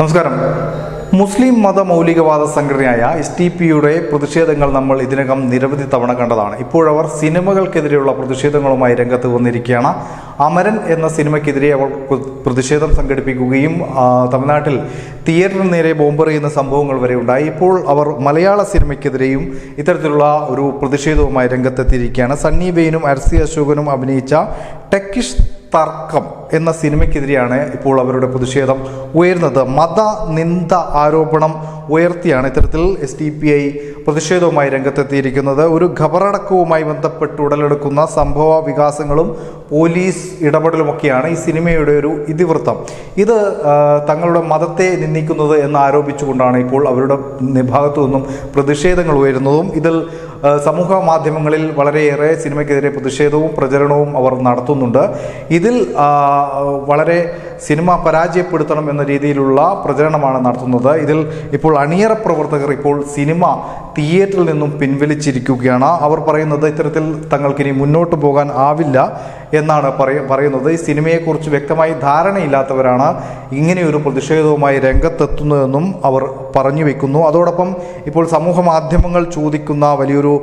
നമസ്കാരം. മുസ്ലിം മതമൗലികവാദ സംഘടനയായ STPയുടെ പ്രതിഷേധങ്ങൾ നമ്മൾ ഇതിനകം നിരവധി തവണ കണ്ടതാണ്. ഇപ്പോഴവർ സിനിമകൾക്കെതിരെയുള്ള പ്രതിഷേധങ്ങളുമായി രംഗത്ത് വന്നിരിക്കുകയാണ്. അമരൻ എന്ന സിനിമയ്ക്കെതിരെ അവർ പ്രതിഷേധം സംഘടിപ്പിക്കുകയും തമിഴ്നാട്ടിൽ തിയേറ്ററിന് നേരെ ബോംബെറിയുന്ന സംഭവങ്ങൾ വരെ ഉണ്ടായി. ഇപ്പോൾ അവർ മലയാള സിനിമയ്ക്കെതിരെയും ഇത്തരത്തിലുള്ള ഒരു പ്രതിഷേധവുമായി രംഗത്തെത്തിയിരിക്കുകയാണ്. സണ്ണി വെയിനും RC അശോകനും അഭിനയിച്ച ടെക്കിഷ് തർക്കം എന്ന സിനിമയ്ക്കെതിരെയാണ് ഇപ്പോൾ അവരുടെ പ്രതിഷേധം ഉയർന്നത്. മതനിന്ദ ആരോപണം ഉയർത്തിയാണ് ഇത്തരത്തിൽ STPI പ്രതിഷേധവുമായി രംഗത്തെത്തിയിരിക്കുന്നത്. ഒരു ഖബറടക്കവുമായി ബന്ധപ്പെട്ട് ഉടലെടുക്കുന്ന സംഭവ വികാസങ്ങളും പോലീസ് ഇടപെടലുമൊക്കെയാണ് ഈ സിനിമയുടെ ഒരു ഇതിവൃത്തം. ഇത് തങ്ങളുടെ മതത്തെ നിന്ദിക്കുന്നത് എന്ന് ആരോപിച്ചുകൊണ്ടാണ് ഇപ്പോൾ അവരുടെ ഭാഗത്തു നിന്നും പ്രതിഷേധങ്ങൾ ഉയരുന്നതും. ഇതിൽ സമൂഹ മാധ്യമങ്ങളിൽ വളരെയേറെ സിനിമയ്ക്കെതിരെ പ്രതിഷേധവും പ്രചരണവും അവർ നടത്തുന്നുണ്ട്. ഇതിൽ വളരെ സിനിമ പരാജയപ്പെടുത്തണം എന്ന രീതിയിലുള്ള പ്രചരണമാണ് നടത്തുന്നത്. ഇതിൽ ഇപ്പോൾ അണിയറ പ്രവർത്തകർ ഇപ്പോൾ സിനിമ തിയേറ്ററിൽ നിന്നും പിൻവലിച്ചിരിക്കുകയാണ്. അവർ പറയുന്നത് ഇത്തരത്തിൽ തങ്ങൾക്കിനി മുന്നോട്ട് പോകാൻ ആവില്ല എന്നാണ് പറയുന്നത്. ഈ സിനിമയെക്കുറിച്ച് വ്യക്തമായി ധാരണയില്ലാത്തവരാണ് ഇങ്ങനെയൊരു പ്രതിഷേധവുമായി രംഗത്തെത്തുന്നതെന്നും അവർ പറഞ്ഞു വെക്കുന്നു. അതോടൊപ്പം ഇപ്പോൾ സമൂഹ മാധ്യമങ്ങൾ ചോദിക്കുന്ന വലിയൊരു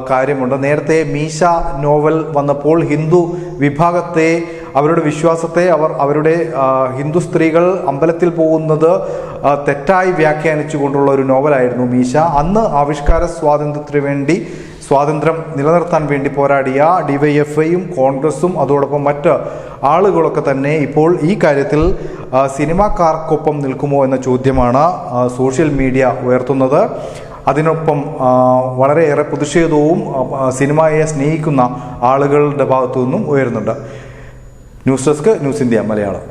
കാര്യമുണ്ട്. നേരത്തെ മീശ നോവൽ വന്നപ്പോൾ ഹിന്ദു വിഭാഗത്തെ, അവരുടെ വിശ്വാസത്തെ, അവരുടെ ഹിന്ദു സ്ത്രീകൾ അമ്പലത്തിൽ പോകുന്നത് തെറ്റായി വ്യാഖ്യാനിച്ചുകൊണ്ടുള്ള ഒരു നോവലായിരുന്നു മീശ. അന്ന് ആവിഷ്കാര സ്വാതന്ത്ര്യം നിലനിർത്താൻ വേണ്ടി പോരാടിയ DYFIയും കോൺഗ്രസും അതോടൊപ്പം മറ്റ് ആളുകളൊക്കെ തന്നെ ഇപ്പോൾ ഈ കാര്യത്തിൽ സിനിമാക്കാർക്കൊപ്പം നിൽക്കുമോ എന്ന ചോദ്യമാണ് സോഷ്യൽ മീഡിയ ഉയർത്തുന്നത്. അതിനൊപ്പം വളരെയേറെ പ്രതിഷേധവും സിനിമയെ സ്നേഹിക്കുന്ന ആളുകളുടെ ഭാഗത്തു നിന്നും ഉയരുന്നുണ്ട്. News desk, news India Malayalam.